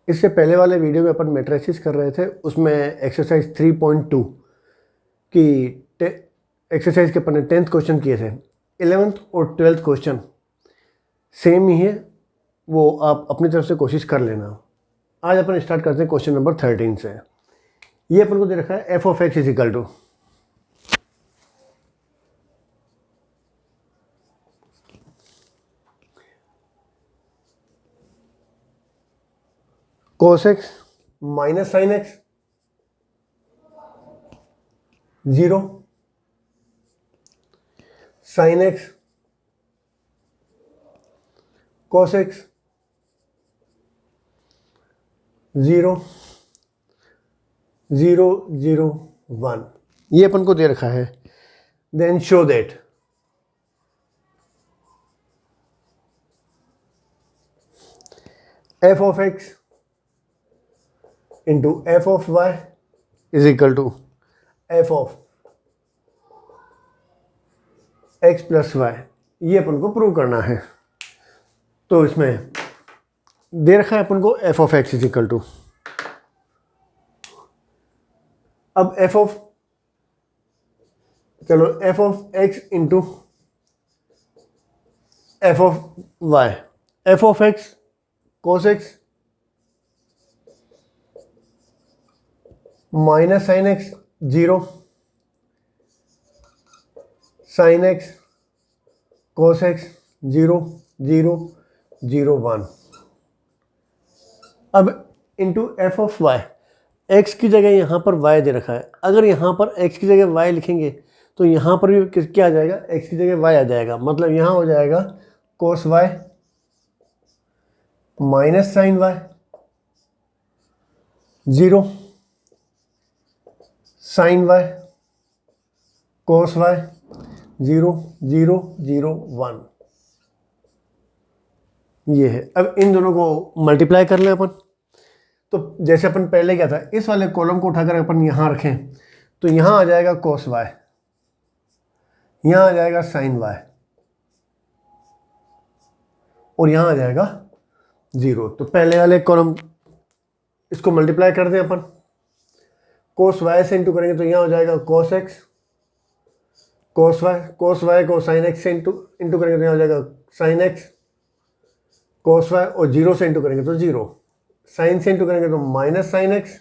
इससे पहले वाले वीडियो में अपन मैट्रिसेस कर रहे थे, उसमें एक्सरसाइज 3.2 की एक्सरसाइज के अपन ने 10th क्वेश्चन किए थे। 11th और 12th क्वेश्चन सेम ही है, वो आप अपनी तरफ से कोशिश कर लेना। आज अपन स्टार्ट करते हैं क्वेश्चन नंबर 13 से। ये अपन को दे रखा है f of x is equal to cos x minus sign x 0, sign x cos x 0, 0, 0, 1, ये अपन को दे रखा है। Then show that f of x into f of y is equal to f of x plus y, ये अपन को prove करना है। तो इसमें दे रखा है अपन को f of x is equal to, अब f of x into f of y, f of x cos x minus sign x 0, sign x cos x 0, 0, 0, 1, अब into f of y, x की जगह यहाँ पर वाई दे रखा है। अगर यहाँ पर एक्स की जगह वाई लिखेंगे तो यहाँ पर भी क्या आ जाएगा, एक्स की जगह वाई आ जाएगा। मतलब यहाँ हो जाएगा cos y minus sine y 0, sine y cos y 0, 0, 0, 1, ये है। अब इन दोनों को मल्टीप्लाई कर लें अपन। तो जैसे अपन पहले क्या था, इस वाले कॉलम को उठाकर अपन यहाँ रखें तो यहाँ आ जाएगा कॉस वाई, यहाँ आ जाएगा साइन वाई और यहाँ आ जाएगा 0। तो पहले वाले कॉलम इसको मल्टीप्लाई कर दें अपन, कोस वाई से इंटू करेंगे तो यहाँ हो जाएगा कोस एक्स कोस वाई को साइन एक्स से इंटू करेंगे तो यहाँ हो जाएगा साइन एक्स कोस वाई, और 0 से इंटू करेंगे तो 0, साइन से इंटू करेंगे तो minus sign x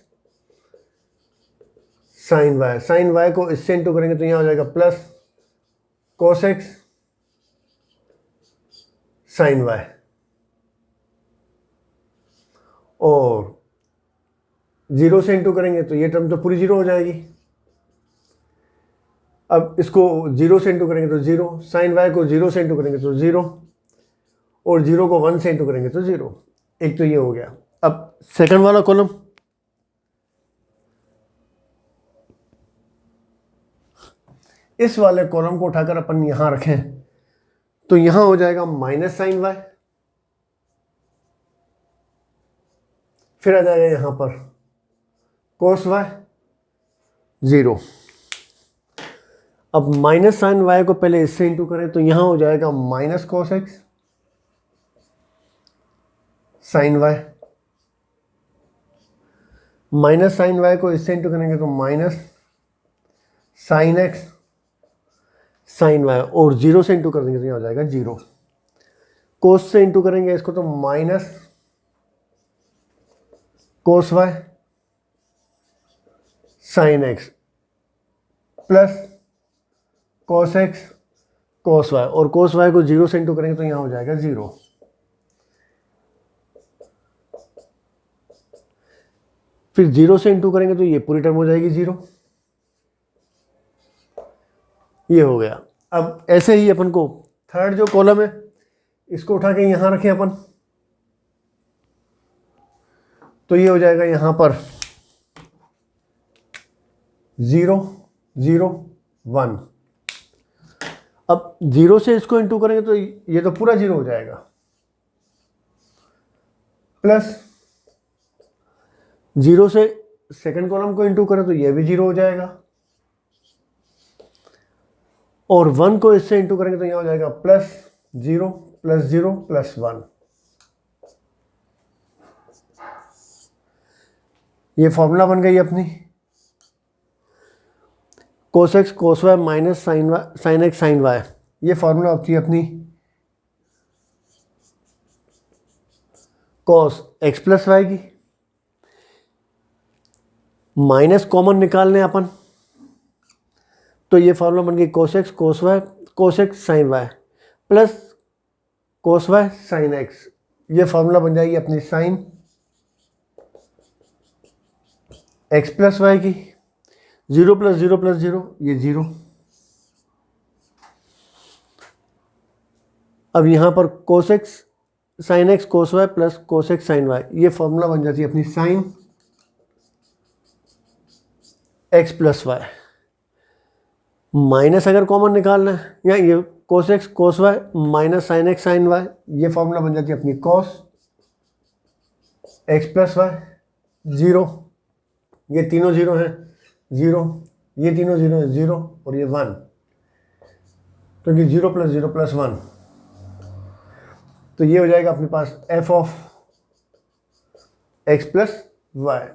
sign y को इससे इंटू करेंगे तो यहाँ हो जाएगा plus cos x sign y, और 0 से इंटू करेंगे तो ये टर्म तो पूरी 0 हो जाएगी। अब इसको 0 से इंटू करेंगे तो 0, साइन वाई को 0 से इंटू करेंगे तो 0, और 0 को 1 से इंटू करेंगे तो 0। एक तो ये हो गया। अब सेकंड वाला कॉलम, इस वाले कॉलम को उठाकर अपन यहां रखें तो यहां हो जाएगा माइनस साइन वाई, फिर आ जाएगा यहां पर कोस वाई 0। अब माइनस साइन वाई को पहले इससे इंटू करें तो यहां हो जाएगा minus cos x sign y, minus sine y को इससे इंटू करेंगे तो minus sign x sign y, और 0 से इंटू कर देंगे तो यहां हो जाएगा 0। कोस से इंटू करेंगे इसको तो minus cos y sign x plus cos x cos y, और कॉस वाई को 0 से इंटू करेंगे तो यहां हो जाएगा 0। फिर 0 से इंटू करेंगे तो ये पूरी टर्म हो जाएगी 0। ये हो गया। अब ऐसे ही अपन को थर्ड जो कॉलम है इसको उठा के यहां रखें अपन, तो ये हो जाएगा यहां पर 0, 0, 1। अब 0 से इसको इंटू करेंगे तो ये तो पूरा 0 हो जाएगा, प्लस 0 से सेकंड कॉलम को इंटू करें तो ये भी 0 हो जाएगा, और 1 को इससे इंटू करेंगे तो यहाँ हो जाएगा प्लस 0 प्लस 0 प्लस 1। ये फॉर्मूला बन गई अपनी cos x cos y minus sign x sign y. ये फॉर्मूला होती है अपनी कॉस एक्स प्लस वाई की। माइनस कॉमन निकालने अपन, तो ये फॉर्मूला बन गई cos x cos y cos x sign y plus cos y sign x. ये फॉर्मूला बन जाएगी अपनी साइन एक्स प्लस वाई की। 0 प्लस 0 प्लस 0 ये 0। अब यहाँ पर cos x sin x cos y plus cos x sign y, ये फॉर्मूला बन जाती है अपनी sin x plus y. Minus अगर कॉमन निकालना है, या ये cos x cos y minus sign x sign y, ये फॉर्मूला बन जाती है अपनी कॉस एक्स प्लस वाई। 0, ये तीनों 0 हैं, 0, ये तीनों 0 है, 0 और ये 1, तो ये 0 प्लस 0 प्लस 1, तो ये हो जाएगा अपने पास f of x plus y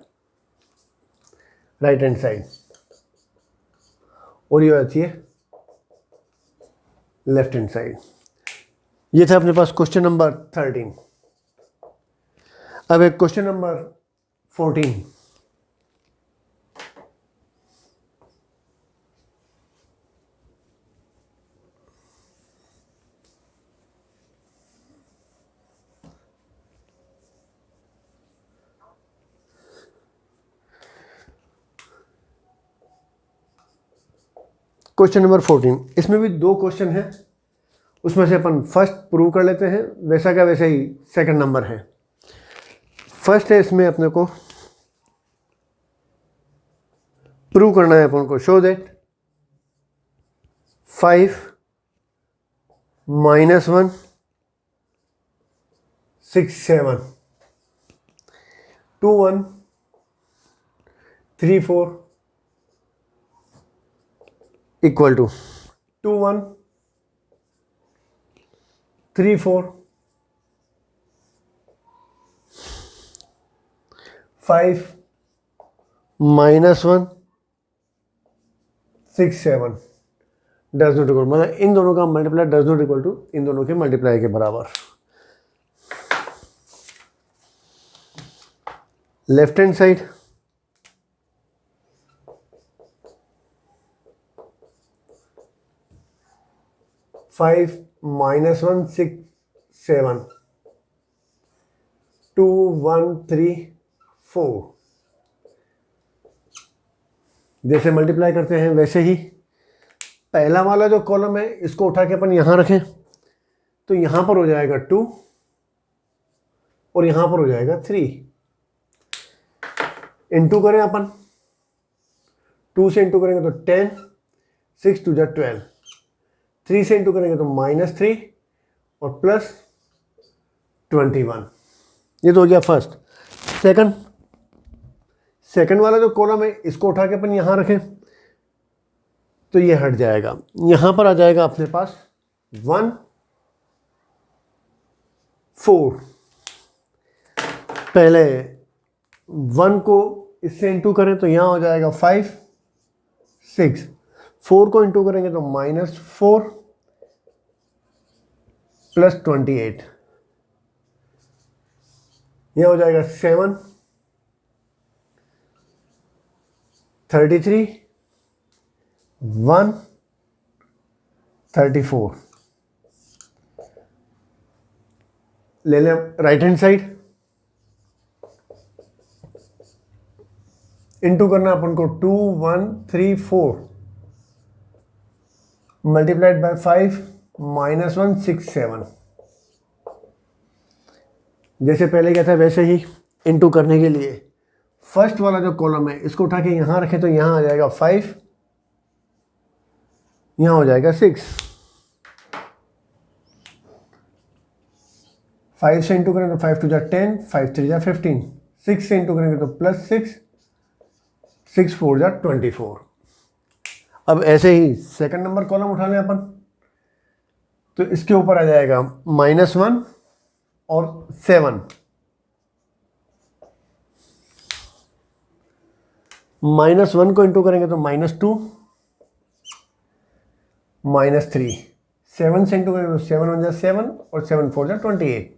right hand side, और ये हो जाती है लेफ्ट हैंड साइड। ये था अपने पास क्वेश्चन नंबर 13। अब एक क्वेश्चन नंबर 14। क्वेश्चन नंबर 14, इसमें भी 2 क्वेश्चन हैं, उसमें से अपन फर्स्ट प्रूव कर लेते हैं, वैसा का वैसा ही सेकंड नंबर है। फर्स्ट है, इसमें अपने को प्रूव करना है अपन को, show that 5 - 1 6 7 2 1 3 4 equal to 2 1 3 4 5 -1 6 7 does not equal, मतलब इन दोनों का multiply does not equal to इन दोनों के मल्टीप्लाई के बराबर। लेफ्ट हैंड साइड 5 - 1 6 7 2 1 3 4, जैसे मल्टीप्लाई करते हैं वैसे ही पहला वाला जो कॉलम है इसको उठा के अपन यहां रखें, तो यहां पर हो जाएगा 2 और यहां पर हो जाएगा 3। इंटू करें अपन, 2 से इंटू करेंगे तो 10, 6 2 जा 12, 3 से इंटू करेंगे तो -3 और प्लस 21। ये तो हो गया फर्स्ट। सेकंड वाला जो कॉलम है इसको उठा के अपन यहां रखें तो ये हट जाएगा, यहां पर आ जाएगा अपने पास 1 4। पहले 1 को इससे इंटू करें तो यहां हो जाएगा 5 6, 4 को इंटू करेंगे तो -4 प्लस 28, यह हो जाएगा 7 33 1 34। ले लें राइट हैंड साइड, इंटू करना अपन को 2 1 3 4 मल्टीप्लाइड बाय 5 -1 6 7। जैसे पहले क्या था वैसे ही इंटू करने के लिए फर्स्ट वाला जो कॉलम है इसको उठा के यहां रखें तो यहां आ जाएगा 5, यहां हो जाएगा 6। 5 से इंटू करेंगे तो 5 2 जा 10, 5 3 जा 15, 6 से इंटू करेंगे तो +6, 6 4 जा 24। अब ऐसे ही सेकंड नंबर कॉलम उठा लें अपन, तो इसके ऊपर आ जाएगा -1 और 7। -1 को इंटू करेंगे तो -2 -3, 7 से इंटू करेंगे तो 7 1 जा 7 और 7 4 जा 28,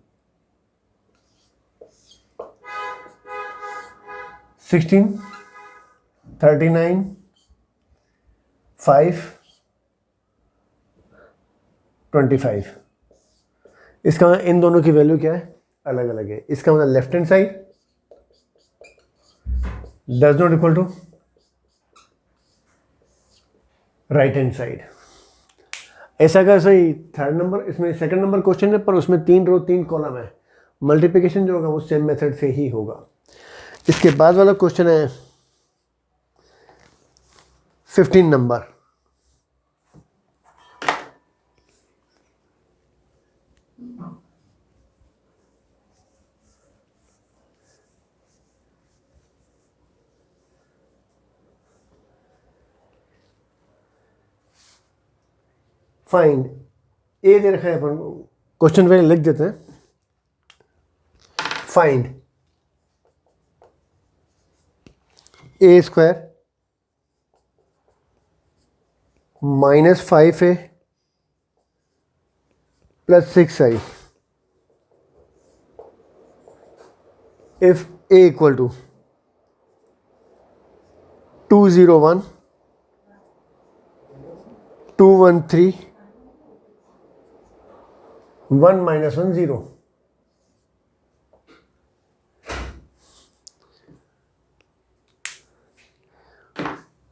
16 39 5 25। इसका इन दोनों की वैल्यू क्या है, अलग अलग है। इसका मतलब left hand side does not equal to right hand side. ऐसा अगर सही थर्ड नंबर, इसमें सेकंड नंबर क्वेश्चन है पर उसमें 3 रो 3 कॉलम है, मल्टीप्लिकेशन जो होगा वो सेम मेथड से ही होगा। इसके बाद वाला क्वेश्चन है 15 नंबर। फाइंड ए दे रखा है, अपन क्वेश्चन पहले लिख देते हैं। Find A square -5a + 6i if a equal to 201 213 1 - 1 0।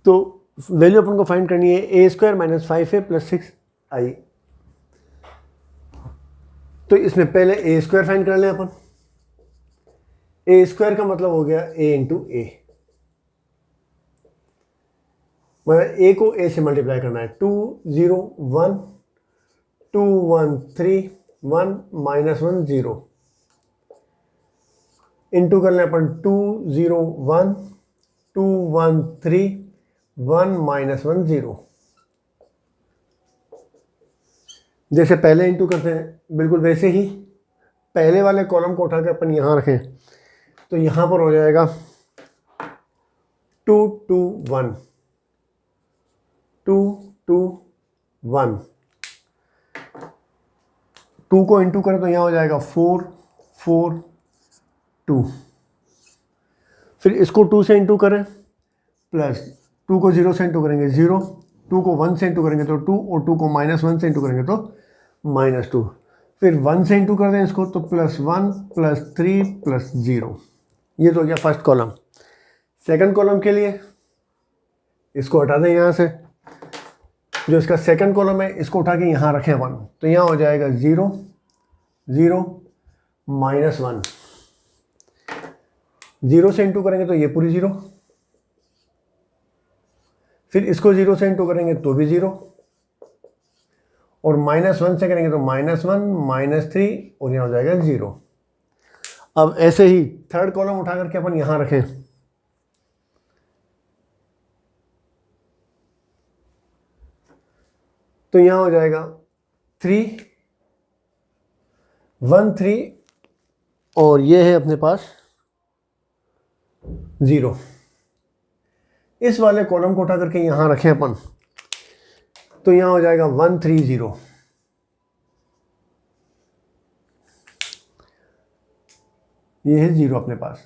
तो वैल्यू अपन को फाइंड करनी है a² - 5a + 6i। तो इसमें पहले a² फाइंड कर लें अपन। a² का मतलब हो गया a × a, मतलब a को a से मल्टीप्लाई करना है। 201 213 1 - 1 0 इंटू कर लें अपन 201 213 1 - 1 0। जैसे पहले इंटू करते हैं बिल्कुल वैसे ही पहले वाले कॉलम को उठाकर अपन यहाँ रखें तो यहाँ पर हो जाएगा 221 221। 2 को इंटू करें तो यहाँ हो जाएगा 442। फिर इसको 2 से इंटू करें प्लस 2 को 0 से इंटू करेंगे 0, 2 को 1 से इंटू करेंगे तो 2 और 2 को -1 से इंटू करेंगे तो -2। फिर 1 से इंटू कर दें इसको तो +1 +3 +0। ये तो हो गया फर्स्ट कॉलम। सेकंड कॉलम के लिए इसको हटा दें यहाँ से, जो इसका सेकंड कॉलम है इसको उठा के यहाँ रखें 1 तो यहाँ हो जाएगा 0 0 -1। 0 से इंटू करेंगे तो ये पूरी 0, फिर इसको 0 से इंटू करेंगे तो भी 0 और -1 से करेंगे तो -1 -3 और यहाँ हो जाएगा 0। अब ऐसे ही थर्ड कॉलम उठा करके अपन यहाँ रखें तो यहाँ हो जाएगा 3 1 3 और ये है अपने पास 0। इस वाले कॉलम को उठा करके यहाँ रखें अपन तो यहाँ हो जाएगा 130। ये है 0 अपने पास।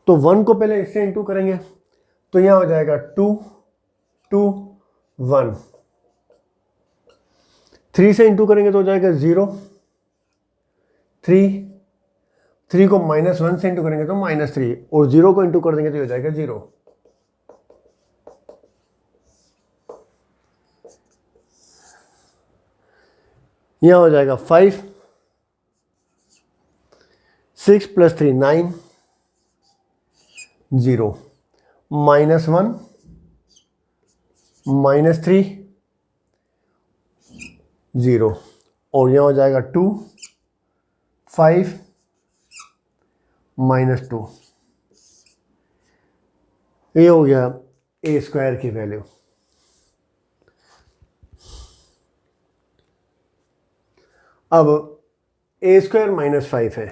तो 1 को पहले इससे इंटू करेंगे तो यहाँ हो जाएगा 2 2 1। 3 से इंटू करेंगे तो हो जाएगा 0 3 3 को -1 से इंटू करेंगे तो -3 और 0 को इंटू कर देंगे तो हो जाएगा 0। यहाँ हो जाएगा 5 6 + 3 9 0 -1 -3 0 और यहाँ हो जाएगा 2 5 -2। ये हो गया a² की वैल्यू। अब a² - 5 है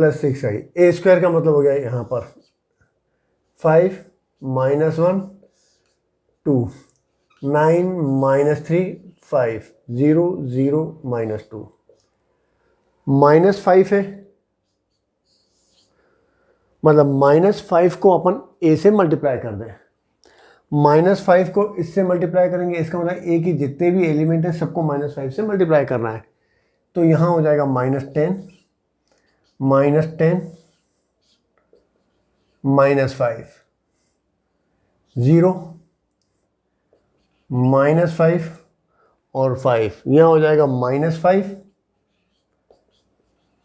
+6 आई। ए स्क्वायर का मतलब हो गया यहाँ पर 5 -1 2 9 -3 5 0 0 -2 -5 है, मतलब -5 को अपन ए से मल्टीप्लाई कर दें। -5 को इससे मल्टीप्लाई करेंगे, इसका मतलब ए की जितने भी एलिमेंट है सबको -5 से मल्टीप्लाई करना है। तो यहाँ हो जाएगा -10 -10 -5 0 -5 और 5, यहाँ हो जाएगा -5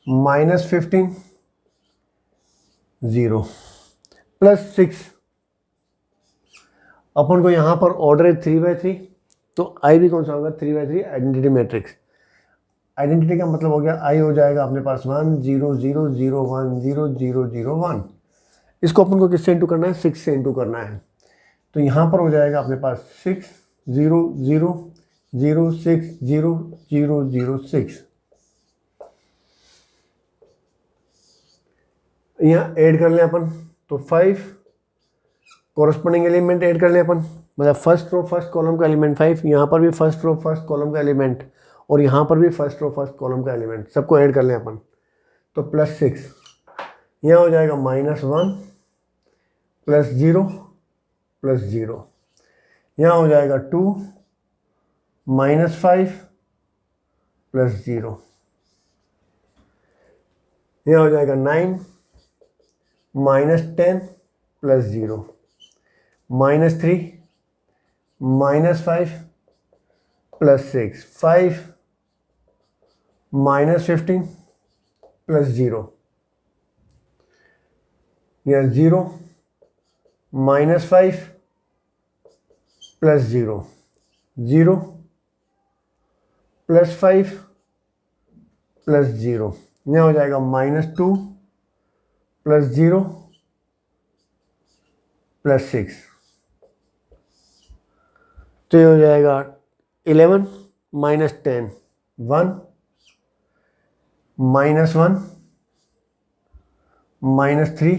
-15 0 +6। अपन को यहाँ पर ऑर्डर है 3/3, तो आई भी कौन सा होगा 3/3 आइडेंटिटी मैट्रिक्स। आइडेंटिटी का मतलब हो गया आई हो जाएगा अपने पास 1 0 0 0 1 0 0 0 1। इसको अपन को किससे इंटू करना है, 6 से इंटू करना है। तो यहाँ पर हो जाएगा अपने पास 6 0 0 0 6 0 0 0 6। यहाँ ऐड कर लें अपन, तो 5 कॉरस्पॉन्डिंग एलिमेंट ऐड कर लें अपन, मतलब फर्स्ट रो फर्स्ट कॉलम का एलिमेंट 5, यहाँ पर भी फर्स्ट रो फर्स्ट कॉलम का एलिमेंट, और यहाँ पर भी फर्स्ट रो फर्स्ट कॉलम का एलिमेंट, सबको ऐड कर लें अपन। तो +6, यहाँ हो जाएगा -1 +0 +0, यहाँ हो जाएगा 2 -5 +0, यहाँ हो जाएगा 9 -10 +0 -3 -5 +6 5 -15 +0, यहाँ 0 -5 +0 0 +5 +0, यहाँ हो जाएगा -2 +0 +6, तो ये हो जाएगा 11 -10 1 -1 -3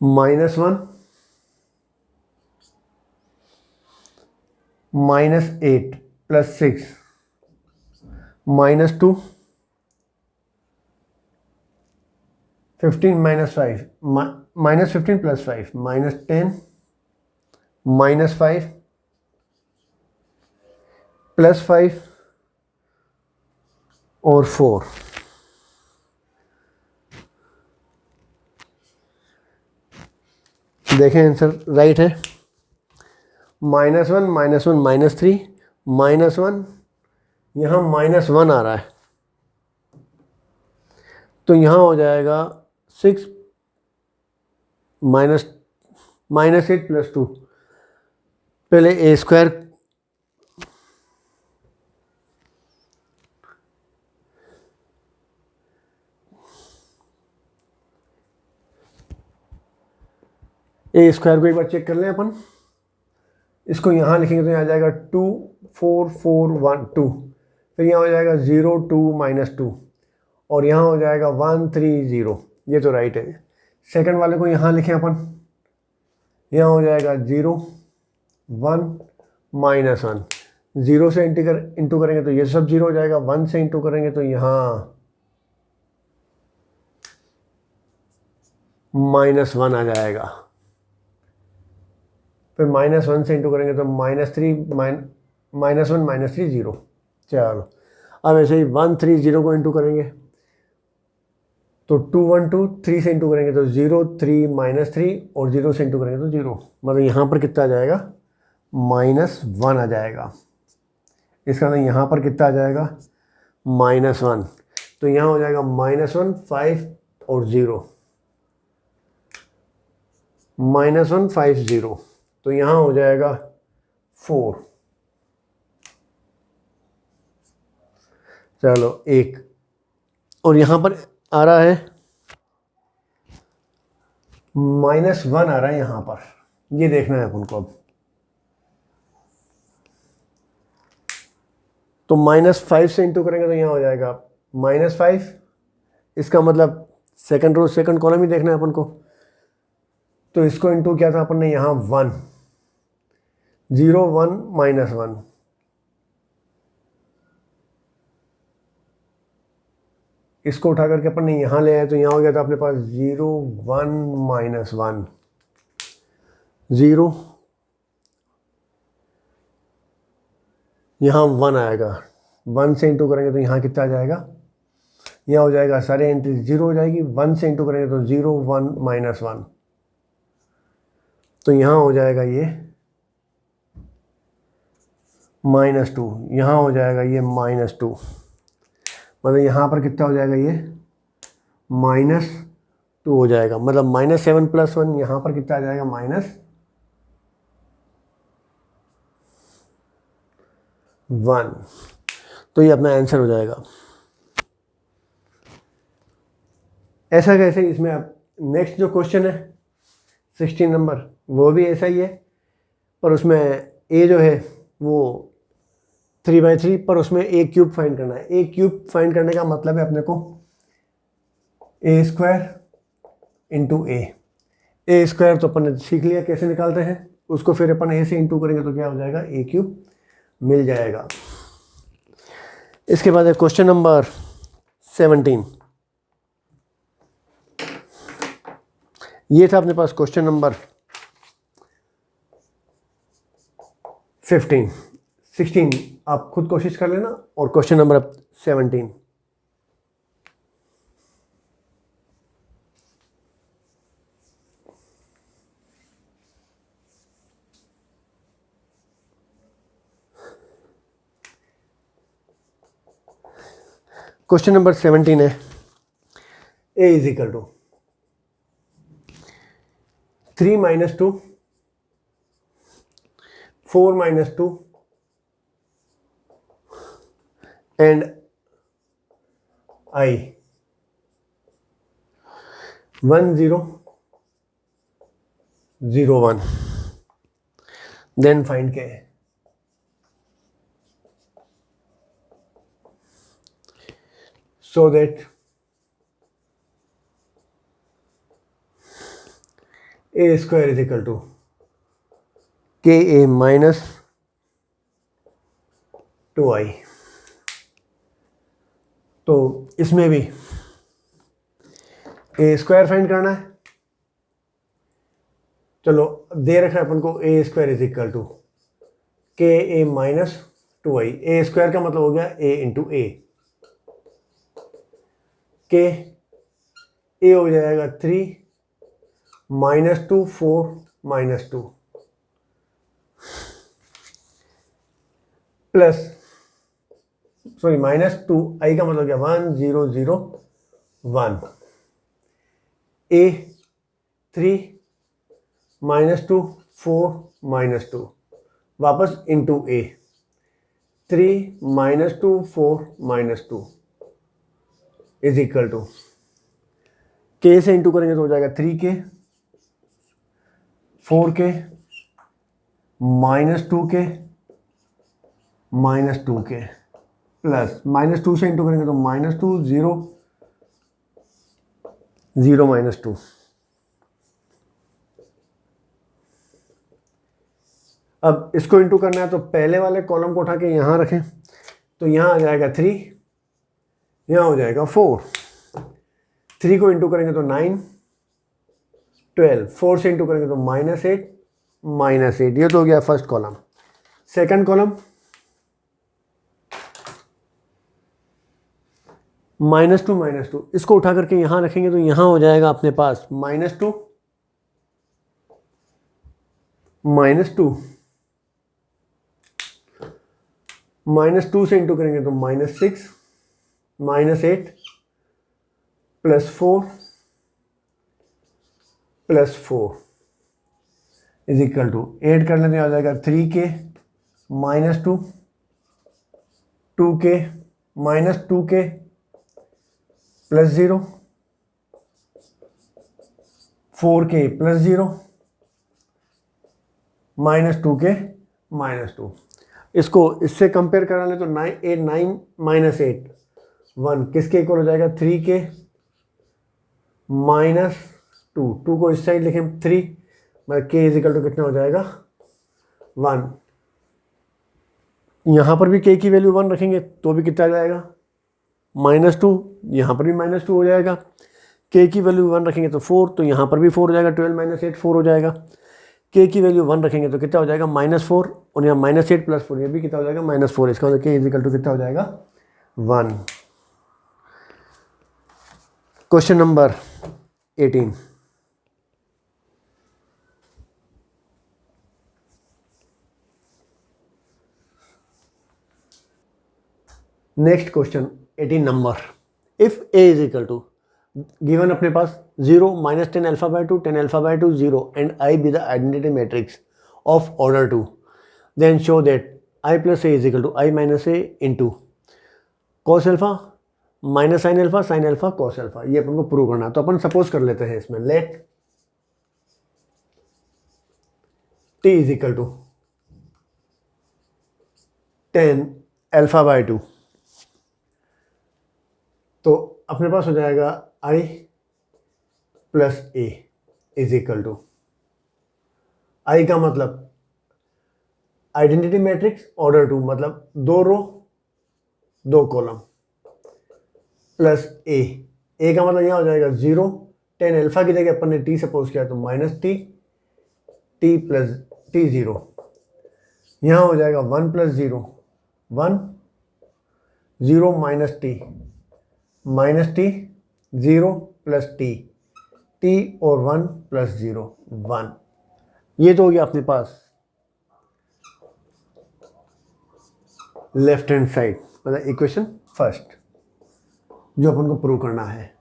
-1 -8 +6 -2 15 -5 -15 +5 -10 -5 +5 और 4। देखें आंसर राइट है। -1 -1 -3 -1, यहाँ -1 आ रहा है, तो यहाँ हो जाएगा 6 -8 +2, पहले ए स्क्वायर ए स्क्वायर को एक बार चेक कर लें अपन। इसको यहाँ लिखेंगे तो यहाँ आ जाएगा 2 4 4 1 2, फिर यहाँ हो जाएगा 0 2 -2, और यहाँ हो जाएगा 1 3 0। ये तो राइट है। सेकंड वाले को यहाँ लिखें अपन, यहाँ हो जाएगा 0 1 -1, 0 से इंटू करेंगे तो ये सब 0 हो जाएगा, 1 से इंटू करेंगे तो यहाँ -1 आ जाएगा, फिर -1 से इंटू करेंगे तो -3 -1 -3 0। चलो अब ऐसे ही 1 3 0 को इंटू करेंगे तो 2 1 2, 3 से इंटू करेंगे तो 0 3 -3, और 0 से इंटू करेंगे तो 0, मतलब यहाँ पर कितना आ जाएगा -1 आ जाएगा। इसका मतलब यहाँ पर कितना आ जाएगा -1, तो यहाँ हो जाएगा -1 5 और 0 -1 5 0, तो यहाँ हो जाएगा 4। चलो 1, और यहाँ पर आ रहा है -1 आ रहा है यहाँ पर, ये देखना है अपन को। अब तो -5 से इंटू करेंगे तो यहाँ हो जाएगा -5, इसका मतलब सेकंड रो सेकंड कॉलम ही देखना है अपन को, तो इसको इंटू किया था अपन ने यहाँ 1, 0 1 -1, इसको उठा करके अपन ने यहाँ ले आए तो यहाँ हो गया था अपने पास 0 1 -1, 0, यहाँ 1 आएगा, 1 से इंटू करेंगे तो यहाँ कितना आ जाएगा, यहाँ हो जाएगा सारे एंट्री 0 हो जाएगी, 1 से इंटू करेंगे तो 0 1 -1, तो यहाँ हो जाएगा ये -2, यहाँ हो जाएगा ये -2, मतलब यहाँ पर कितना हो जाएगा, ये -2 हो जाएगा, मतलब -7 + 1, यहाँ पर कितना आ जाएगा, -1, तो ये अपना आंसर हो जाएगा। ऐसा कैसे, इसमें अब नेक्स्ट जो क्वेश्चन है 16 नंबर, वो भी ऐसा ही है, पर उसमें ए जो है वो 3/3, पर उसमें ए क्यूब फाइंड करना है। ए क्यूब फाइंड करने का मतलब है अपने को ए स्क्वायर इंटू ए स्क्वायर तो अपन ने सीख लिया कैसे निकालते हैं, उसको फिर अपन ए से इंटू करेंगे तो क्या हो जाएगा, ए क्यूब मिल जाएगा। इसके बाद है क्वेश्चन नंबर 17, ये था अपने पास क्वेश्चन नंबर 15, 16 आप खुद कोशिश कर लेना, और क्वेश्चन नंबर 17, क्वेश्चन नंबर 17 है a is equal to 3 - 2, 4 - 2 and I 1 0 0 1, then find k, so that a square is equal to ka minus 2i। तो इसमें भी ए स्क्वायर फाइंड करना है। चलो दे रखा है अपन को ए स्क्वायर इज इक्वल टू के ए माइनस 2i। ए स्क्वायर का मतलब हो गया ए इंटू ए, के ए हो जाएगा 3 -2 4 -2 प्लस सॉरी -2 आई का मतलब क्या 1 0 0 1, ए 3 -2 4 -2 वापस into a 3 -2 4 -2 is equal to के से इंटू करेंगे तो हो जाएगा 3k 4k -2k -2k plus -2 से इंटू करेंगे तो -2 0 0 -2। अब इसको इंटू करना है तो पहले वाले कॉलम को उठा के यहाँ रखें तो यहाँ आ जाएगा 3, यहाँ हो जाएगा 4, 3 को इंटू करेंगे तो 9 12, 4 से इंटू करेंगे तो -8 ये तो हो गया फर्स्ट कॉलम। सेकंड कॉलम -2 इसको उठा करके यहाँ रखेंगे तो यहाँ हो जाएगा अपने पास -2 -2 से इंटू करेंगे तो -6 -8 +4 +4 इज इक्वल टू 8 कर लेते आ जाएगा 3k -2 2k -2k +0 4k +0 -2k -2। इसको इससे कंपेयर करा ले तो 9 8 9 -8 1 किसके इक्वल हो जाएगा, 3 के माइनस 2 को इस साइड लिखें 3, मतलब के इज इक्वल टू कितना हो जाएगा 1। यहाँ पर भी के की वैल्यू 1 रखेंगे तो भी कितना आ जाएगा -2, यहाँ पर भी -2 हो जाएगा। के की वैल्यू 1 रखेंगे तो 4, तो यहाँ पर भी 4 हो जाएगा, 12 - 8 4 हो जाएगा। के की वैल्यू 1 रखेंगे तो कितना हो जाएगा -4, और यहाँ -8 + 4 ये भी कितना हो जाएगा -4। इसका मतलब के इज इक्वल टू कितना हो जाएगा 1। Question number 18। Next question 18 number, if a is equal to given अपने पास 0 -10 α/2 10 α/2 0 and I be the identity matrix of order 2, then show that I plus a is equal to I minus a into cos alpha minus sin alpha cos alpha। ये अपन को prove करना है। तो अपन suppose कर लेते हैं इसमें late t is equal to 10 α/2, तो अपने पास हो जाएगा I plus a is equal to, I का मतलब आइडेंटिटी मैट्रिक्स ऑर्डर 2 मतलब 2 रो 2 कॉलम प्लस a का मतलब यहाँ हो जाएगा 0, 10 अल्फा की जगह अपन ने t सपोज किया तो -t, t प्लस t 0, यहाँ हो जाएगा 1 + 0 1 0 -t 0 प्लस t और 1 + 0 1। ये तो हो गया अपने पास लेफ्ट हैंड साइड, मतलब इक्वेशन फर्स्ट जो अपन को प्रूव करना है।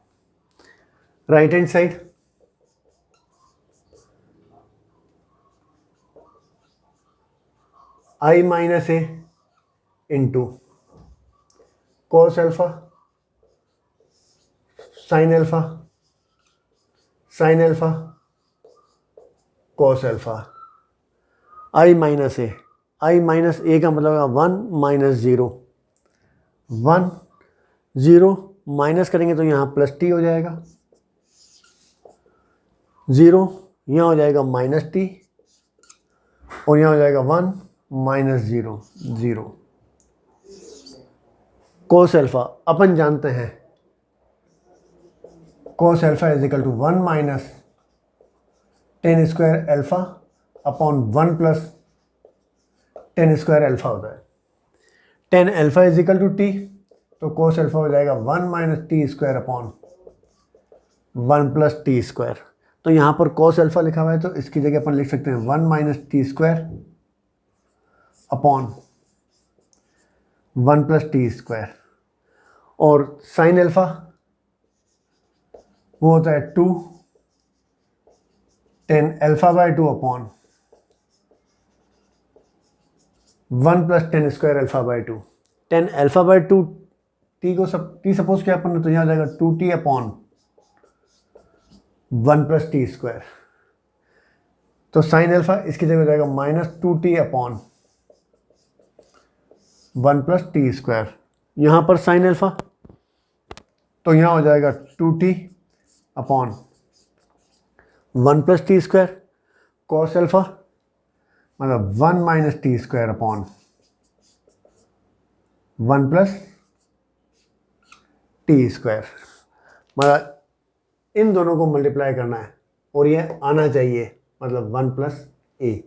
Right hand side I minus a into cos alpha sin alpha cos alpha। I minus a का मतलब होगा 1 - 0 1 0 माइनस करेंगे तो यहाँ +t हो जाएगा, 0 यहाँ हो जाएगा -t और यहाँ हो जाएगा 1 - 0 0। cos alpha अपन जानते हैं cos alpha is equal to 1 - 10 square alpha upon 1 + 10 square alpha होता है। 10 alpha is equal to t, तो cos alpha हो जाएगा 1 - t square upon 1 + t square. तो यहाँ पर cos alpha लिखा हुआ है तो इसकी जगह अपन लिख सकते हैं 1 - t square upon 1 + t square. और sin alpha वो होता है 2 10 α/2 अपॉन 1 + 10 स्क्वायर α/2। 10 α/2 t को t सपोज किया अपन ने तो यहाँ हो जाएगा 2t अपॉन 1 + t स्क्वायर। तो sin alpha इसकी जगह हो जाएगा -2t अपॉन 1 + t स्क्वायर। यहाँ पर sin alpha तो यहाँ हो जाएगा 2t upon 1 + t square. cos alpha मतलब 1 - t square upon 1 + t square. मतलब इन दोनों को मल्टीप्लाई करना है और ये आना चाहिए, मतलब 1 + a।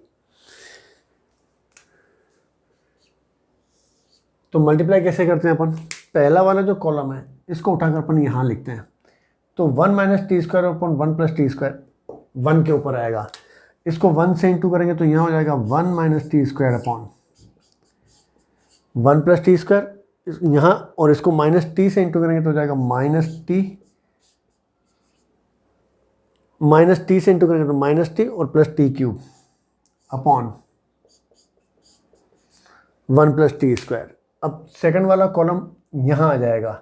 तो मल्टीप्लाई कैसे करते हैं अपन, पहला वाला जो कॉलम है इसको उठाकर अपन यहाँ लिखते हैं। तो 1 - t square upon 1 + t square 1 के ऊपर आएगा। इसको 1 से इंटू करेंगे तो यहाँ हो जाएगा 1 - t square upon 1 + t square यहाँ, और इसको -t से इंटू करेंगे तो हो जाएगा -t से इंटू करेंगे तो -t और +t³ अपॉन 1 + t स्क्वायर। अब सेकंड वाला कॉलम यहाँ आ जाएगा,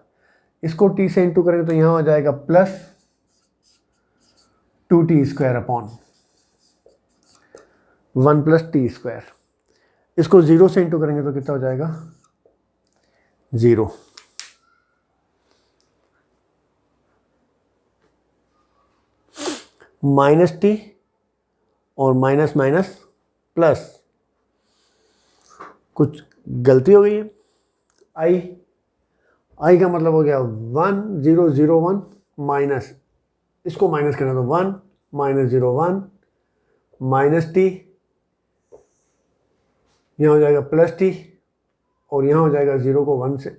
इसको t से इंटू करेंगे तो यहाँ हो जाएगा +2t square upon 1 + t square. इसको 0 से इंटू करेंगे तो कितना हो जाएगा 0। माइनस टी और माइनस माइनस प्लस, कुछ गलती हो गई है। आई का मतलब हो गया 1001 माइनस, इसको माइनस करना तो 1 माइनस 01 माइनस टी, यहाँ हो जाएगा प्लस टी, और यहाँ हो जाएगा 0 को 1 से,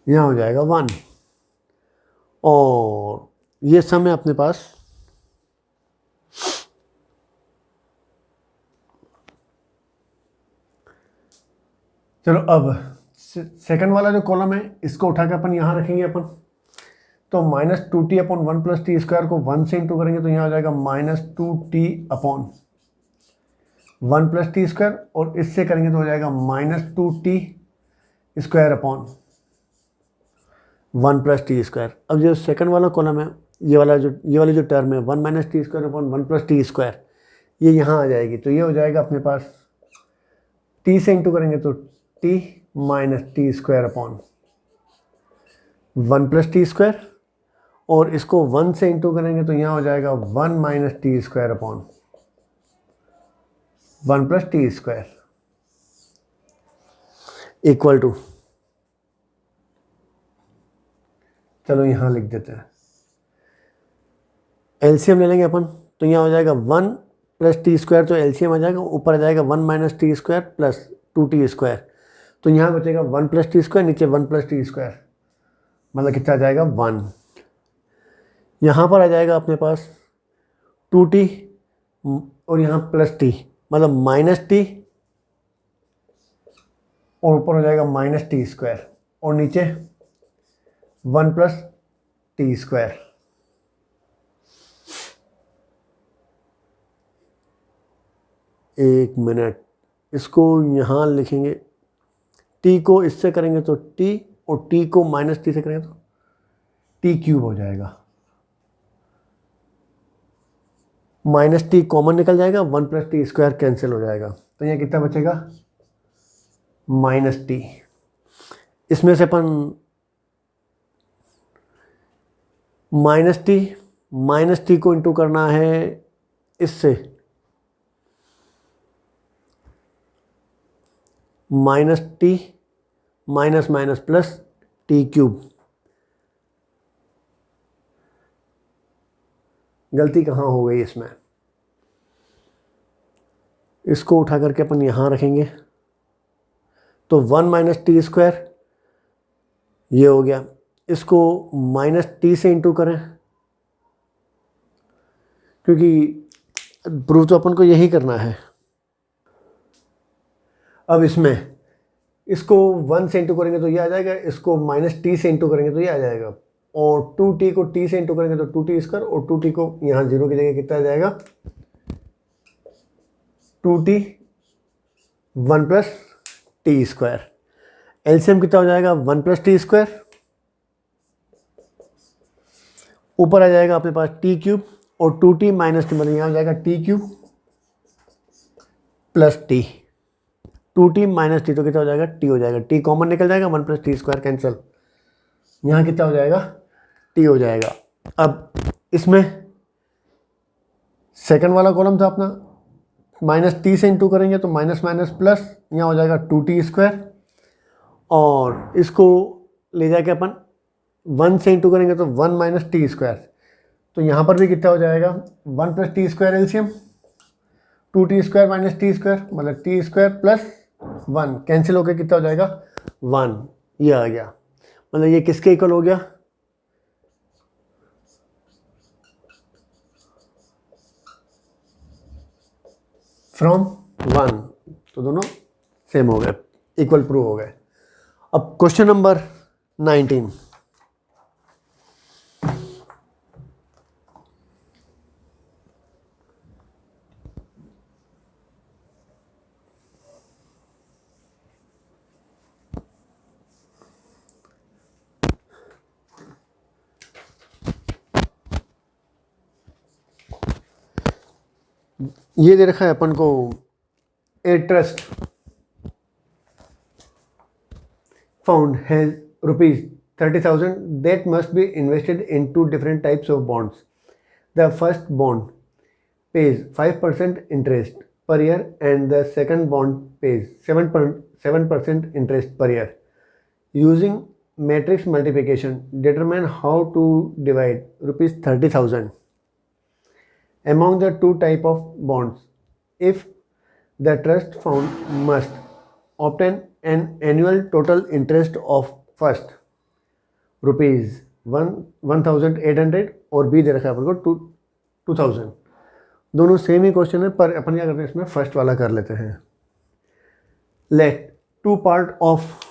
यहाँ हो जाएगा 1, और ये सम है अपने पास। चलो अब सेकंड वाला जो कॉलम है इसको उठा के अपन यहाँ रखेंगे अपन, तो -2t upon 1 plus t square को 1 से इंटू करेंगे तो यहाँ हो जाएगा -2t upon 1 plus t square, और इससे करेंगे तो हो जाएगा -2t square upon 1 plus t square. अब जो सेकंड वाला कॉलम है, ये वाली जो टर्म है 1 minus t square upon 1 plus t square, ये यहाँ आ जाएगी, तो ये हो जाएगा अपने पास t से इंटू करेंगे तो t minus t square upon 1 plus t square, और इसको 1 से इंटू करेंगे तो यहाँ हो जाएगा 1 minus t square upon 1 plus t square equal to, चलो यहाँ लिख देते हैं, एलसीएम ले लेंगे अपन, तो यहाँ हो जाएगा 1 प्लस टी स्क्वायर, तो एलसीएम आ जाएगा, ऊपर आ जाएगा 1 minus t square plus 2t square, तो यहाँ बचेगा 1 प्लस टी स्क्वायर, नीचे 1 प्लस टी स्क्वायर, मतलब कितना आ जाएगा 1। यहाँ पर आ जाएगा अपने पास 2t और यहाँ प्लस टी, मतलब माइनस टी, और ऊपर हो जाएगा माइनस टी स्क्वायर, और नीचे 1 प्लस टी स्क्वायर। एक मिनट, इसको यहाँ लिखेंगे, t को इससे करेंगे तो t, और t को माइनस टी से करेंगे तो t क्यूब हो जाएगा, माइनस टी कॉमन निकल जाएगा, 1 प्लस टी स्क्वायर कैंसिल हो जाएगा, तो यहाँ कितना बचेगा माइनस टी। इसमें से अपन माइनस टी को इंटू करना है इससे, minus T minus minus plus T cube. गलती कहाँ हो गई इसमें, इसको उठा करके अपन यहाँ रखेंगे, तो 1 माइनस टी स्क्वायर ये हो गया, इसको माइनस टी से इंटू करें, क्योंकि प्रूव तो अपन को यही करना है। अब इसमें इसको 1 से इंटू करेंगे तो ये आ जाएगा, इसको माइनस टी से इंटू करेंगे तो ये आ जाएगा, और 2t को t से इंटू करेंगे तो 2t स्क्वायर, और 2t को यहाँ 0 की जगह कितना आ जाएगा 2t 1 plus t square. LCM कितना हो जाएगा 1 प्लस टी स्क्वायर, ऊपर आ जाएगा अपने पास टी क्यूब, और 2t माइनस टी, मतलब यहाँ हो जाएगा T cube plus T, 2t minus T, तो कितना हो जाएगा टी हो जाएगा, टी कॉमन निकल जाएगा, 1 प्लस टी स्क्वायर कैंसिल, यहाँ कितना हो जाएगा टी हो जाएगा। अब इसमें सेकंड वाला कॉलम था अपना, माइनस टी से इंटू करेंगे तो माइनस माइनस प्लस, यहाँ हो जाएगा 2t स्क्वायर, और इसको ले जाके अपन 1 से इंटू करेंगे तो 1 माइनस टी स्क्वायर, तो यहाँ पर भी कितना हो जाएगा 1 plus t square LCM, 2t square minus t square, मतलब टी स्क्वायर प्लस 1 कैंसिल होकर कितना हो जाएगा 1, ये आ गया, मतलब ये किसके इक्वल हो गया फ्रॉम 1, तो दोनों सेम हो गए, इक्वल प्रूव हो गए। अब क्वेश्चन नंबर 19, ये दे रखा है अपन को, a trust fund has rupees 30,000 that must be invested in two different types of bonds. The first bond pays 5% interest per year and the second bond pays 7% interest per year. Using matrix multiplication, determine how to divide rupees 30,000 among the two type of bonds. If the trust fund must obtain an annual total interest of first rupees 1,800 और B दे रखा है अपन को 2,000। दोनों same ही question है, पर अपन क्या करते हैं इसमें फर्स्ट वाला कर लेते हैं। लेट टू पार्ट ऑफ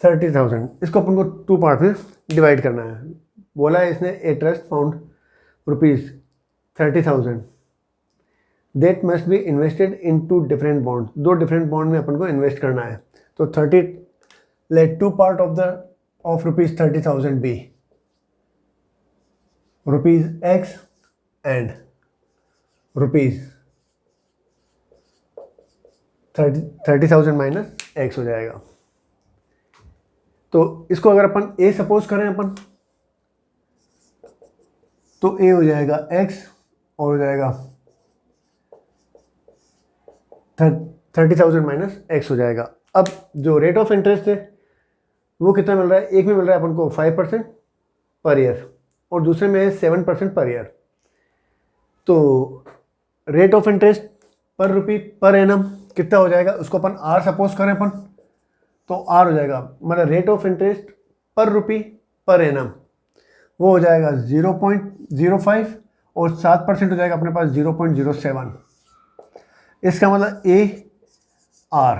$30,000, इसको अपन को टू पार्ट में डिवाइड करना है। बोला है इसने a trust fund rupees 30,000 that must be invested in two different bond, दो डिफरेंट बॉन्ड में अपन को इन्वेस्ट करना है। तो 30 let two part of rupees 30,000 be rupees x and rupees 30,000 minus x हो जाएगा। तो इसको अगर अपन ए सपोज करें अपन, तो ए हो जाएगा x और हो जाएगा 30,000 माइनस एक्स हो जाएगा। अब जो रेट ऑफ इंटरेस्ट है वो कितना मिल रहा है, एक में मिल रहा है अपन को 5% पर ईयर और दूसरे में है 7% पर ईयर। तो रेट ऑफ इंटरेस्ट पर रुपी पर एनम कितना हो जाएगा, उसको अपन आर सपोज करें अपन, तो आर हो जाएगा मतलब रेट ऑफ इंटरेस्ट पर रुपी पर एनम वो हो जाएगा 0.05 और 7% हो जाएगा अपने पास 0.07। इसका मतलब ए आर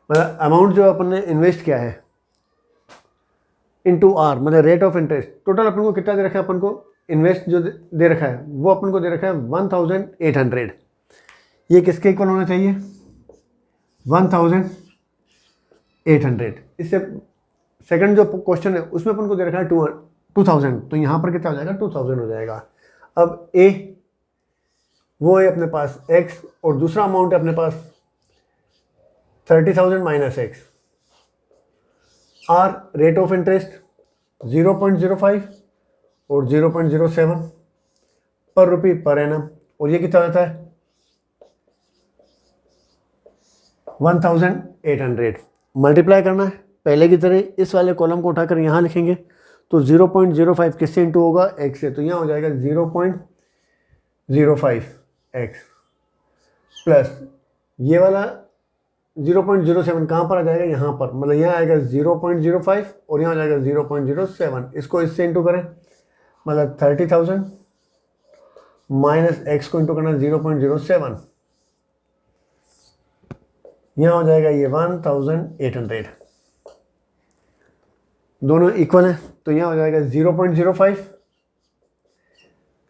मतलब अमाउंट जो अपन ने इन्वेस्ट किया है इनटू आर मतलब रेट ऑफ इंटरेस्ट। टोटल अपन को कितना दे रखा है, अपन को इन्वेस्ट जो दे रखा है वो अपन को दे रखा है 1,800। ये किसके इक्वल होना चाहिए, 1,800। इससे सेकंड जो क्वेश्चन है उसमें अपन को दे रखा है 2,000, तो यहाँ पर कितना हो जाएगा 2,000 हो जाएगा। अब ए वो है अपने पास x और दूसरा अमाउंट है अपने पास 30,000 minus x. R rate of interest 0.05 और 0.07 पर रुपी पर एनम और ये कितना होता है 1,800। मल्टीप्लाई करना है पहले की तरह, इस वाले कॉलम को उठाकर यहाँ लिखेंगे तो 0.05 किससे इंटू होगा x से, तो यहाँ हो जाएगा 0.05 x प्लस ये वाला 0.07 कहाँ पर आ जाएगा, यहाँ पर मतलब यहाँ आएगा 0.05 और यहाँ आ जाएगा 0.07। इसको इससे इंटू करें मतलब 30,000 माइनस एक्स को इंटू करना 0.07, यहाँ हो जाएगा ये 1,800। दोनों इक्वल हैं तो यहाँ हो जाएगा 0.05,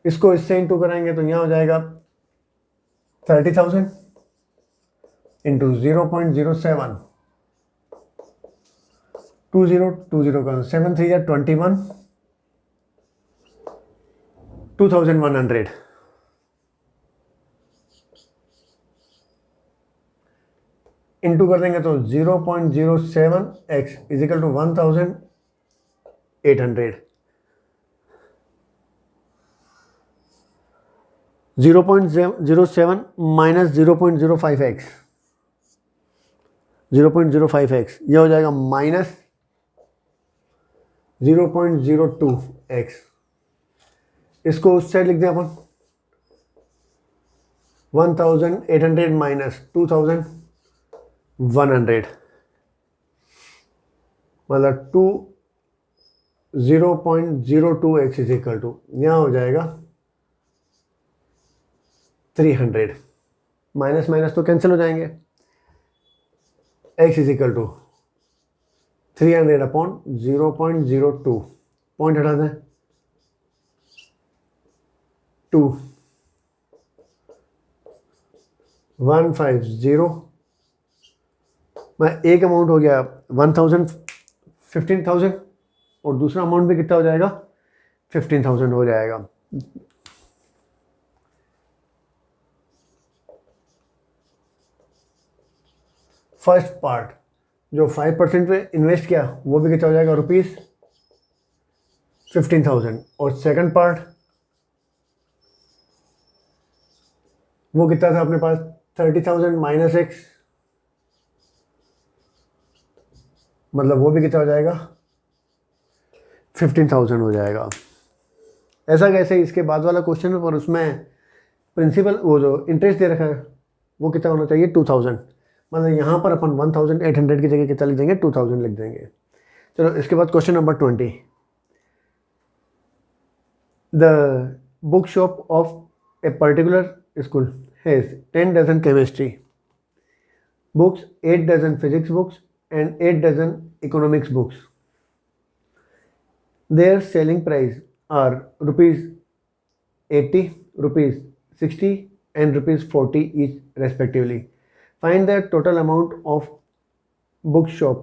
इसको इससे इंटू कराएंगे तो यहाँ हो जाएगा 30,000 इंटू 0.07, 20 का 7 3 या 21, 2,100। इंटू कर देंगे तो 0.07x is equal to 1,800। 0.07 minus 0.05x, 0.05x यह हो जाएगा माइनस 0.02x। इसको उस साइड लिख दें अपन 1,800 माइनस 2,100 मतलब 0.02x इज इक्वल टू यहाँ हो जाएगा 300। माइनस माइनस तो कैंसिल हो जाएंगे, x is equal to 300 upon 0.02 point हटा दें 2,150 मैं एक अमाउंट हो गया 15,000 और दूसरा अमाउंट भी कितना हो जाएगा 15,000 हो जाएगा। फर्स्ट पार्ट जो 5% पे इन्वेस्ट किया वो भी कितना हो जाएगा, ₹15,000। और सेकंड पार्ट वो कितना था अपने पास, 30,000 माइनस x, मतलब वो भी कितना हो जाएगा, 15,000 हो जाएगा। ऐसा कैसे, इसके बाद वाला क्वेश्चन है पर उसमें प्रिंसिपल वो जो इंटरेस्ट दे रखा है वो कितना होना चाहिए, 2,000। मतलब यहाँ पर अपन 1,800 की जगह कितना लिख देंगे, 2,000 लिख देंगे। चलो इसके बाद question number 20। The book shop of a particular school has 10 dozen chemistry books, 8 dozen physics books and 8 dozen economics books. Their selling price are ₹80, ₹60 and ₹40 each respectively. Find the total amount of bookshop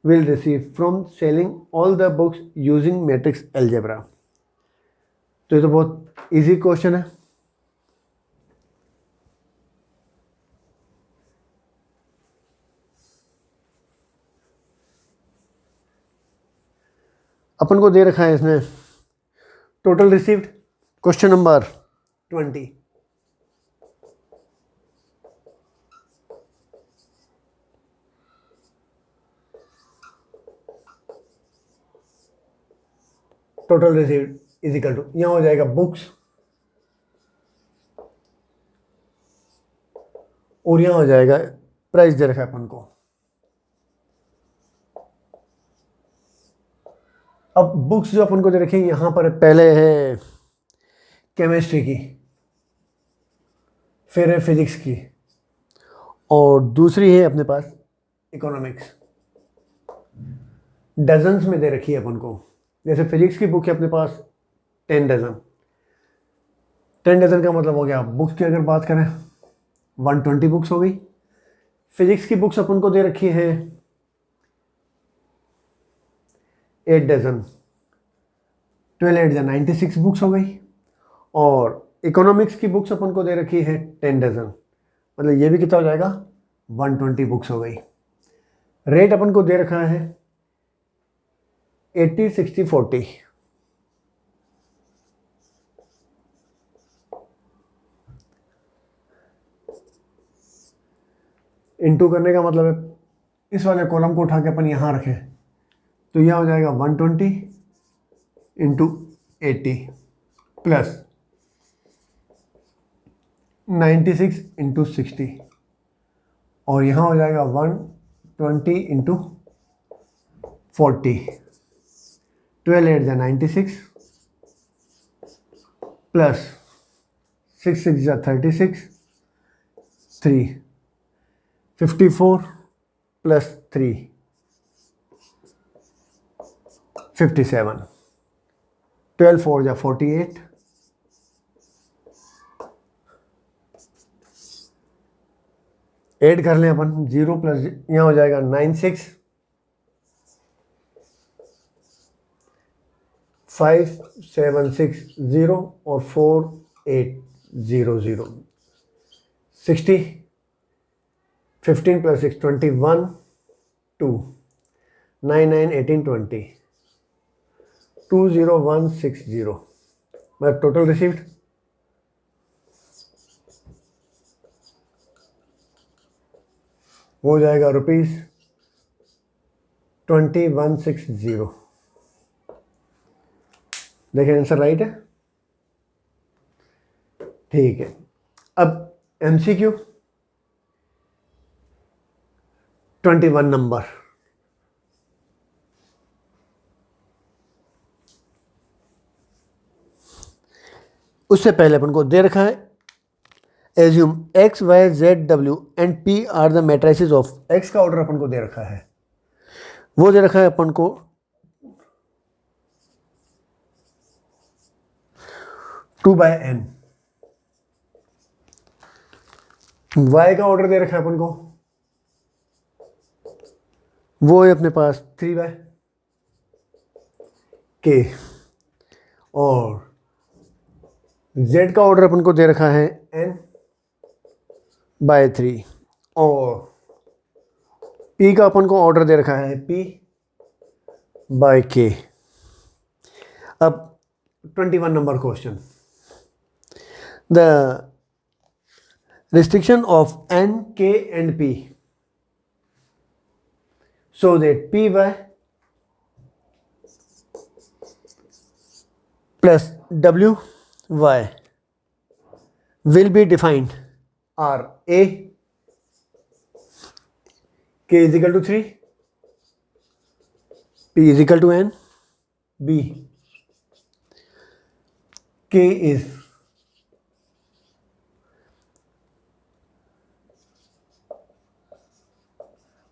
will receive from selling all the books using matrix algebra. तो ये तो बहुत easy question है। अपन को दे रखा है इसने total received, question number 20। Total received is equal to, यहाँ हो जाएगा बुक्स और यहाँ हो जाएगा प्राइस दे रखा है अपन को। अब बुक्स जो अपन को दे रखी है यहाँ पर पहले है केमिस्ट्री की, फिर है फिजिक्स की और दूसरी है अपने पास इकोनॉमिक्स। डजन्स में दे रखी है अपन को। जैसे फिजिक्स की बुक है अपने पास 10 डजन। 10 डजन का मतलब हो गया, बुक्स की अगर बात करें 120 बुक्स हो गई। फिजिक्स की बुक्स अपन को दे रखी है 8 डजन, 12 8 96 बुक्स हो गई। और इकोनॉमिक्स की बुक्स अपन को दे रखी है 10 डजन, मतलब ये भी कितना हो जाएगा, 120 बुक्स हो गई। रेट अपन को दे रखा है 80 60 40। इनटू करने का मतलब है इस वाले कॉलम को उठा के अपन यहाँ रखें तो यह हो जाएगा 120 इंटू 80 प्लस 96 इंटू 60 और यहाँ हो जाएगा 120 इंटू 40, 12 8 96 प्लस 6 6 36, 3 54 प्लस 3 57, 12 4 48, ऐड कर लें अपन 0 प्लस यहाँ हो जाएगा 96 5760 और 4800 60 15 प्लस 6 21 2 9 9 18 20 20160 मतलब टोटल रिसीव्ड हो जाएगा ₹2160। देखिए आंसर राइट है। ठीक है, अब MCQ 21 नंबर। उससे पहले अपन को दे रखा है assume X Y Z W and P are the matrices of. X का ऑर्डर अपन को दे रखा है, वो दे रखा है अपन को 2/n। Y का ऑर्डर दे रखा है अपन को, वो है अपने पास 3/k। और z का ऑर्डर अपन को दे रखा है n/3 और p का अपन को ऑर्डर दे रखा है p/k। अब 21 number question, the restriction of n, k and p so that p/y plus w/y will be defined are a k is equal to 3, p is equal to n, b k is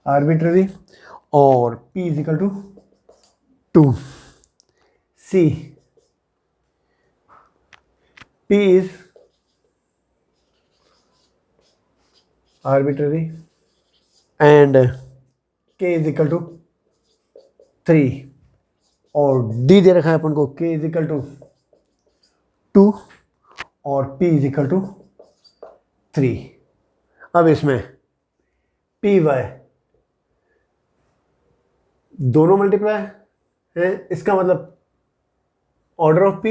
arbitrary और p is equal to 2, c p is arbitrary and k is equal to 3 और d दे रखा है अपन को k is equal to 2 और p is equal to 3। अब इसमें py दोनों मल्टीप्लाई है, इसका मतलब ऑर्डर ऑफ p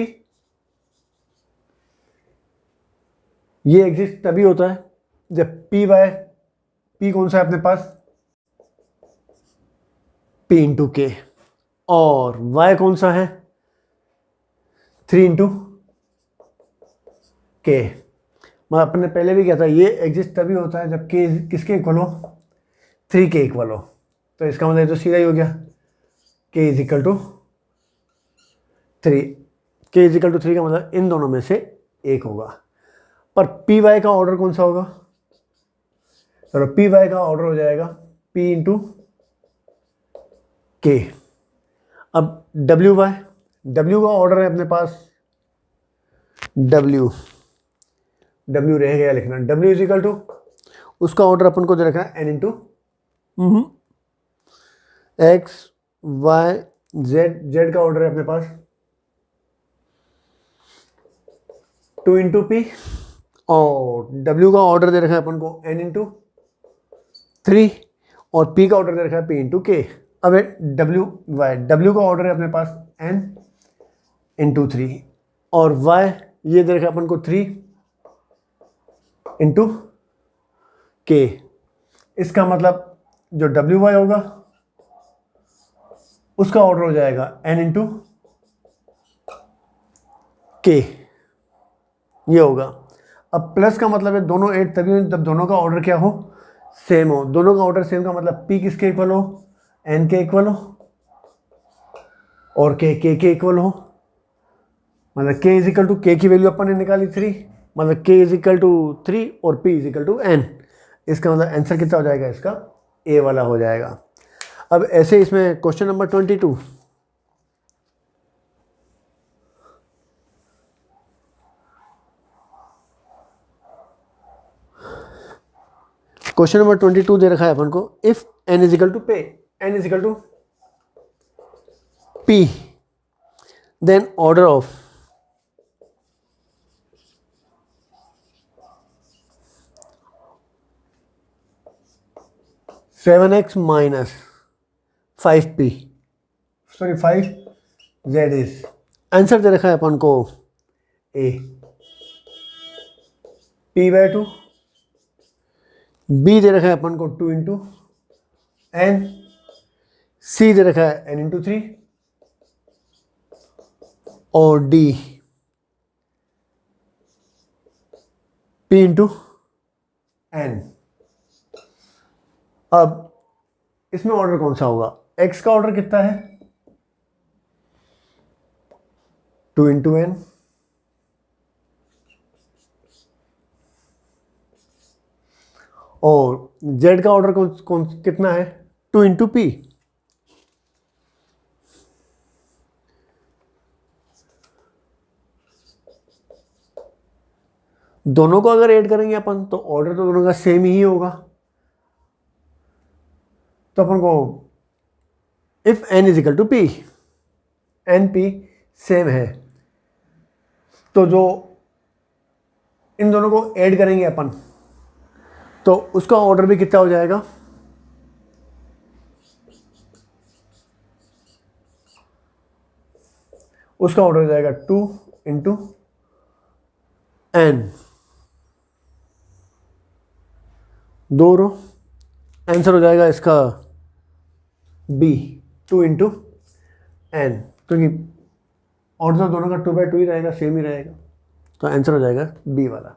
ये एग्जिस्ट तभी होता है जब p कौन सा है अपने पास p इंटू के और y कौन सा है 3 इंटू के। मैं अपने पहले भी किया था, ये एग्जिस्ट तभी होता है जब k किसके इक्वल हो 3 के इक्वल हो। तो इसका मतलब तो सीधा ही हो गया k is equal to 3, k is equal to 3 का मतलब इन दोनों में से एक होगा। पर पी वाई का ऑर्डर कौन सा होगा? चलो पी वाई का ऑर्डर हो जाएगा p इंटू के। अब डब्ल्यू वाई, डब्ल्यू का ऑर्डर है अपने पास डब्ल्यू रह गया लिखना, डब्ल्यू इज इक्वल टू उसका ऑर्डर अपन को दे रखा है n into X Y Z का ऑर्डर है अपने पास 2 इंटू पी और w का ऑर्डर दे रखा है अपन को n इंटू 3 और p का ऑर्डर दे रखा है p इंटू के। अब w का ऑर्डर है अपने पास n इंटू 3 और y ये दे रखा है अपन को 3 इंटू के। इसका मतलब जो wy होगा उसका ऑर्डर हो जाएगा n इंटू के, ये होगा। अब प्लस का मतलब है दोनों 8 तभी जब दोनों का ऑर्डर क्या हो सेम हो। दोनों का ऑर्डर सेम का मतलब p किसके इक्वल हो n के इक्वल हो और k के इक्वल हो। मतलब k इज इक्वल टू के की वैल्यू अपन ने निकाली 3, मतलब k इज इक्वल टू 3 और p is equal to n। इसका मतलब आंसर कितना हो जाएगा? इसका a वाला हो जाएगा। अब ऐसे इसमें क्वेश्चन नंबर 22, क्वेश्चन नंबर 22 दे रखा है अपन को if n is equal to p, n is equal to p then order of seven x minus 5p sorry 5z is, answer दे रखा है अपन को a p/2, b दे रखा है अपन को 2 इंटू n, c दे रखा है n इंटू 3 और d p इंटू n। अब इसमें ऑर्डर कौन सा होगा? x का ऑर्डर कितना है 2 इंटू n और z का ऑर्डर कौन कितना है 2 इंटू p। दोनों को अगर ऐड करेंगे अपन तो ऑर्डर तो दोनों का सेम ही होगा। तो अपन को if n is equal to p, n p same है तो जो इन दोनों को ऐड करेंगे अपन, तो उसका ऑर्डर भी कितना हो जाएगा, उसका ऑर्डर हो जाएगा 2 इंटू एन, 2 रो। आंसर हो जाएगा इसका बी, 2 इंटू एन, क्योंकि ऑर्डर दोनों का 2/2 ही रहेगा, सेम ही रहेगा, तो आंसर हो जाएगा बी वाला।